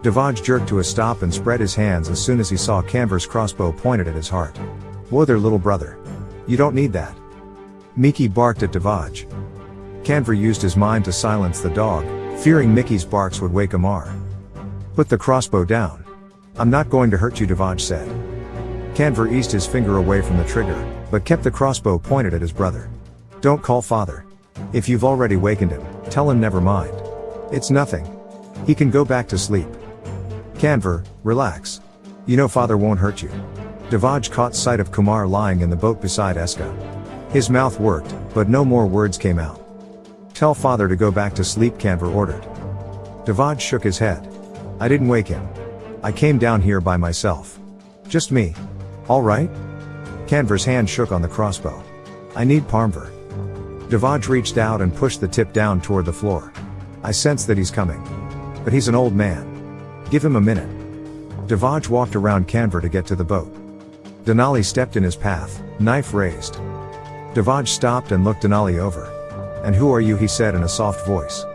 Devaj jerked to a stop and spread his hands as soon as he saw Kanvar's crossbow pointed at his heart. "Whoa there, little brother. You don't need that." Mickey barked at Devaj. Kanvar used his mind to silence the dog, fearing Mickey's barks would wake Kumar. "Put the crossbow down. I'm not going to hurt you," Devaj said. Kanvar eased his finger away from the trigger, but kept the crossbow pointed at his brother. "Don't call father. If you've already wakened him, tell him never mind. It's nothing. He can go back to sleep." "Kanvar, relax. You know father won't hurt you." Devaj caught sight of Kumar lying in the boat beside Eska. His mouth worked, but no more words came out. "Tell father to go back to sleep," Kanvar ordered. Devaj shook his head. "I didn't wake him. I came down here by myself. Just me. All right?" Kanvar's hand shook on the crossbow. "I need Parmvar." Devaj reached out and pushed the tip down toward the floor. "I sense that he's coming. But he's an old man. Give him a minute." Devaj walked around Kanvar to get to the boat. Denali stepped in his path, knife raised. Devaj stopped and looked Denali over. "And who are you?" he said in a soft voice.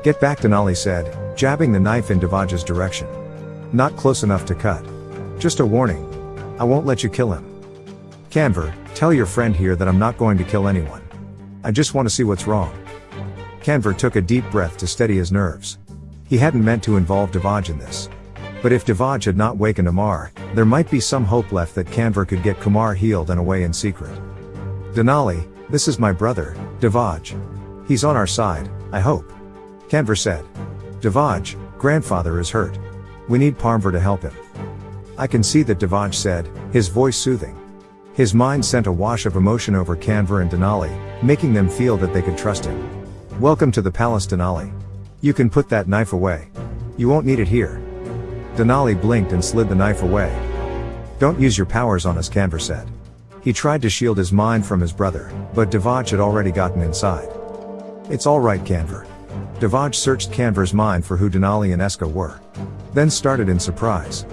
"Get back," Denali said, jabbing the knife in Devaj's direction. "Not close enough to cut. Just a warning. I won't let you kill him." "Kanvar, tell your friend here that I'm not going to kill anyone. I just want to see what's wrong." Kanvar took a deep breath to steady his nerves. He hadn't meant to involve Devaj in this. But if Devaj had not wakened Kumar, there might be some hope left that Kanvar could get Kumar healed and away in secret. "Denali, this is my brother, Devaj. He's on our side, I hope," Kanvar said. "Devaj, grandfather is hurt. We need Parmvar to help him." "I can see that," Devaj said, his voice soothing. His mind sent a wash of emotion over Kanvar and Denali, making them feel that they could trust him. "Welcome to the palace, Denali. You can put that knife away. You won't need it here." Denali blinked and slid the knife away. "Don't use your powers on us," Kanvar said. He tried to shield his mind from his brother, but Devaj had already gotten inside. "It's all right, Kanvar." Devaj searched Kanvar's mind for who Denali and Eska were. Then started in surprise.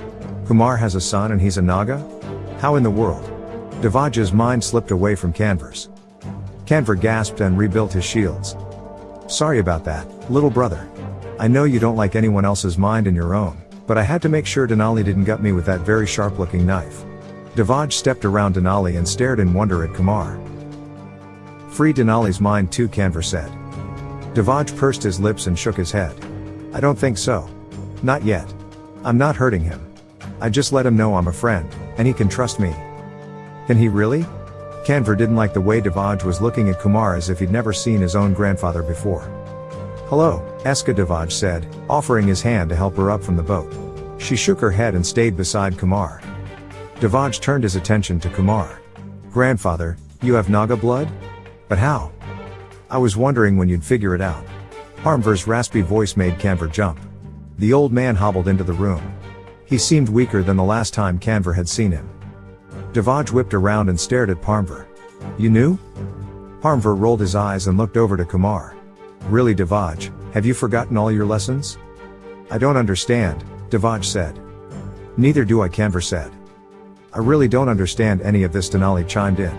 "Kumar has a son and he's a Naga? How in the world?" Devaj's mind slipped away from Kanvar's. Kanvar gasped and rebuilt his shields. "Sorry about that, little brother. I know you don't like anyone else's mind in your own, but I had to make sure Denali didn't gut me with that very sharp-looking knife." Devaj stepped around Denali and stared in wonder at Kumar. "Free Denali's mind too," Kanvar said. Devaj pursed his lips and shook his head. "I don't think so. Not yet. I'm not hurting him. I just let him know I'm a friend, and he can trust me." "Can he really?" Kanvar didn't like the way Devaj was looking at Kumar as if he'd never seen his own grandfather before. "Hello, Eska," Devaj said, offering his hand to help her up from the boat. She shook her head and stayed beside Kumar. Devaj turned his attention to Kumar. "Grandfather, you have Naga blood? But how? I was wondering when you'd figure it out." Parmvar's raspy voice made Kanvar jump. The old man hobbled into the room. He seemed weaker than the last time Kanvar had seen him. Devaj whipped around and stared at Parmvar. "You knew?" Parmvar rolled his eyes and looked over to Kumar. "Really, Devaj, have you forgotten all your lessons?" "I don't understand," Devaj said. "Neither do I," Kanvar said. "I really don't understand any of this," Denali chimed in.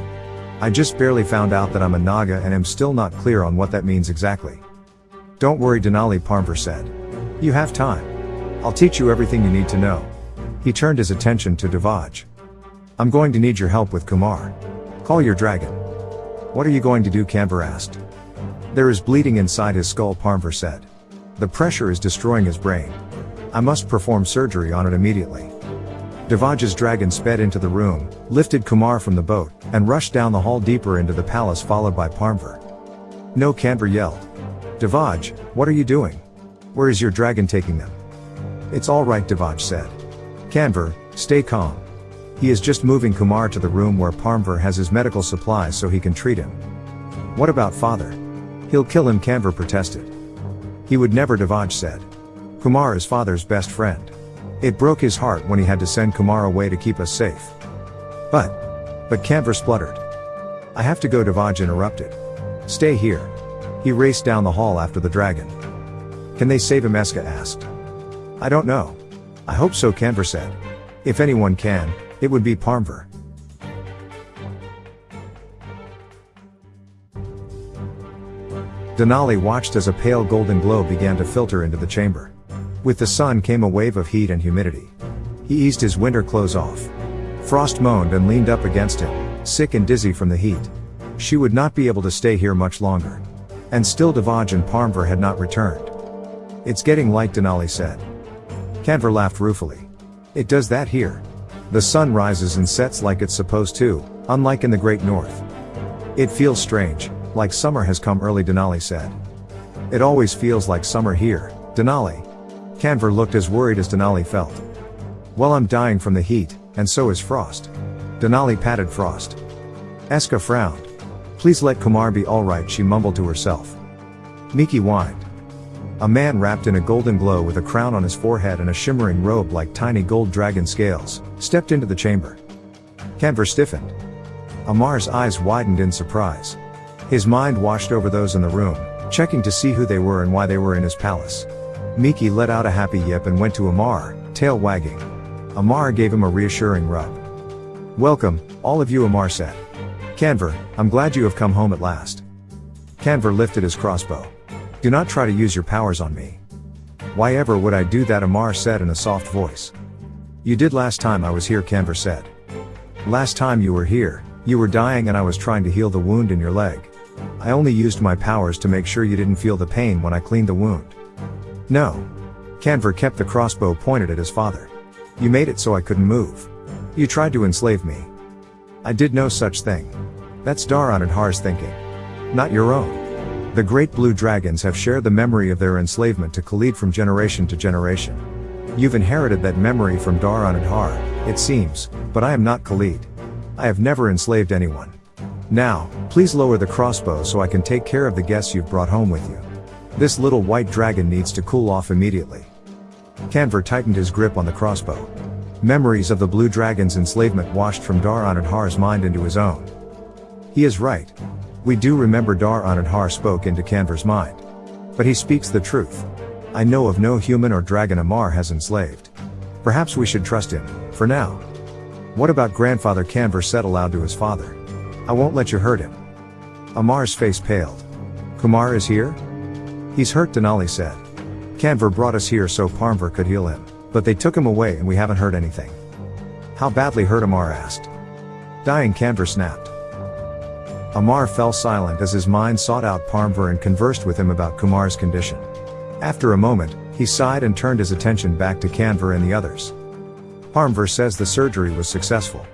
"I just barely found out that I'm a Naga and am still not clear on what that means exactly." "Don't worry, Denali," Parmvar said. "You have time. I'll teach you everything you need to know." He turned his attention to Devaj. "I'm going to need your help with Kumar. Call your dragon." "What are you going to do?" Kanvar asked. "There is bleeding inside his skull," Parmvar said. "The pressure is destroying his brain. I must perform surgery on it immediately." Devaj's dragon sped into the room, lifted Kumar from the boat, and rushed down the hall deeper into the palace followed by Parmvar. "No," Kanvar yelled. "Devaj, what are you doing? Where is your dragon taking them?" "It's all right," Devaj said. "Kanvar, stay calm. He is just moving Kumar to the room where Parmvar has his medical supplies so he can treat him." "What about father? He'll kill him," Kanvar protested. "He would never," Devaj said. "Kumar is father's best friend. It broke his heart when he had to send Kumar away to keep us safe." But Kanvar spluttered. "I have to go," Devaj interrupted. "Stay here." He raced down the hall after the dragon. "Can they save him?" Eska asked. "I don't know. I hope so," Kanvar said. "If anyone can, it would be Parmvar." Denali watched as a pale golden glow began to filter into the chamber. With the sun came a wave of heat and humidity. He eased his winter clothes off. Frost moaned and leaned up against him, sick and dizzy from the heat. She would not be able to stay here much longer. And still Devaj and Parmvar had not returned. It's getting light, Denali said. Kanvar laughed ruefully. It does that here. The sun rises and sets like it's supposed to, unlike in the Great North. It feels strange, like summer has come early, Denali said. It always feels like summer here, Denali. Kanvar looked as worried as Denali felt. Well, I'm dying from the heat, and so is Frost. Denali patted Frost. Eska frowned. Please let Kumar be alright, she mumbled to herself. Miki whined. A man wrapped in a golden glow with a crown on his forehead and a shimmering robe like tiny gold dragon scales, stepped into the chamber. Kanvar stiffened. Amar's eyes widened in surprise. His mind washed over those in the room, checking to see who they were and why they were in his palace. Miki let out a happy yip and went to Amar, tail wagging. Amar gave him a reassuring rub. Welcome, all of you, Amar said. Kanvar, I'm glad you have come home at last. Kanvar lifted his crossbow. Do not try to use your powers on me. Why ever would I do that, Amar said in a soft voice. You did last time I was here, Kanvar said. Last time you were here, you were dying and I was trying to heal the wound in your leg. I only used my powers to make sure you didn't feel the pain when I cleaned the wound. No. Kanvar kept the crossbow pointed at his father. You made it so I couldn't move. You tried to enslave me. I did no such thing. That's Dar-Anadhar's thinking. Not your own. The great blue dragons have shared the memory of their enslavement to Khalid from generation to generation. You've inherited that memory from Dar-Anadhar, it seems, but I am not Khalid. I have never enslaved anyone. Now, please lower the crossbow so I can take care of the guests you've brought home with you. This little white dragon needs to cool off immediately. Kanvar tightened his grip on the crossbow. Memories of the blue dragon's enslavement washed from Dar-Anadhar's mind into his own. He is right. We do remember Dar-Anadhar spoke into Kanvar's mind. But he speaks the truth. I know of no human or dragon Amar has enslaved. Perhaps we should trust him, for now. What about grandfather? Kanvar said aloud to his father. I won't let you hurt him. Amar's face paled. Kumar is here? He's hurt, Denali said. Kanvar brought us here so Parmvar could heal him, but they took him away and we haven't heard anything. How badly hurt? Amar asked. Dying, Kanvar snapped. Amar fell silent as his mind sought out Parmvar and conversed with him about Kumar's condition. After a moment, he sighed and turned his attention back to Kanvar and the others. Parmvar says the surgery was successful.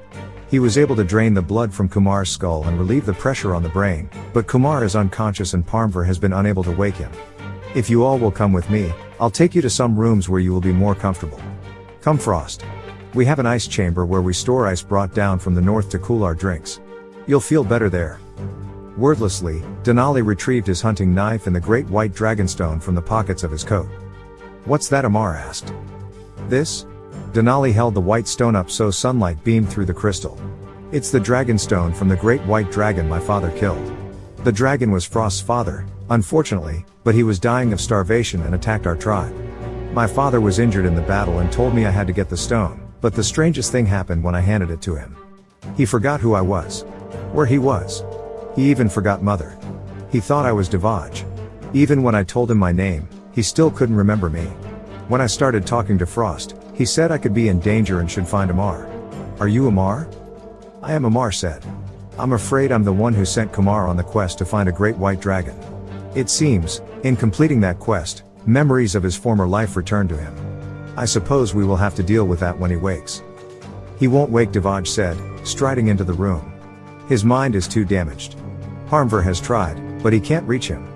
He was able to drain the blood from Kumar's skull and relieve the pressure on the brain, but Kumar is unconscious and Parmvar has been unable to wake him. If you all will come with me, I'll take you to some rooms where you will be more comfortable. Come, Frost. We have an ice chamber where we store ice brought down from the north to cool our drinks. You'll feel better there. Wordlessly, Denali retrieved his hunting knife and the great white dragonstone from the pockets of his coat. What's that? Amar asked. This? Denali held the white stone up so sunlight beamed through the crystal. It's the dragonstone from the great white dragon my father killed. The dragon was Frost's father, unfortunately, but he was dying of starvation and attacked our tribe. My father was injured in the battle and told me I had to get the stone, but the strangest thing happened when I handed it to him. He forgot who I was. Where he was. He even forgot mother. He thought I was Devaj. Even when I told him my name, he still couldn't remember me. When I started talking to Frost, he said I could be in danger and should find Amar. Are you Amar? I am, Amar said. I'm afraid I'm the one who sent Kumar on the quest to find a great white dragon. It seems, in completing that quest, memories of his former life returned to him. I suppose we will have to deal with that when he wakes. He won't wake, Devaj said, striding into the room. His mind is too damaged. Parmvar has tried, but he can't reach him.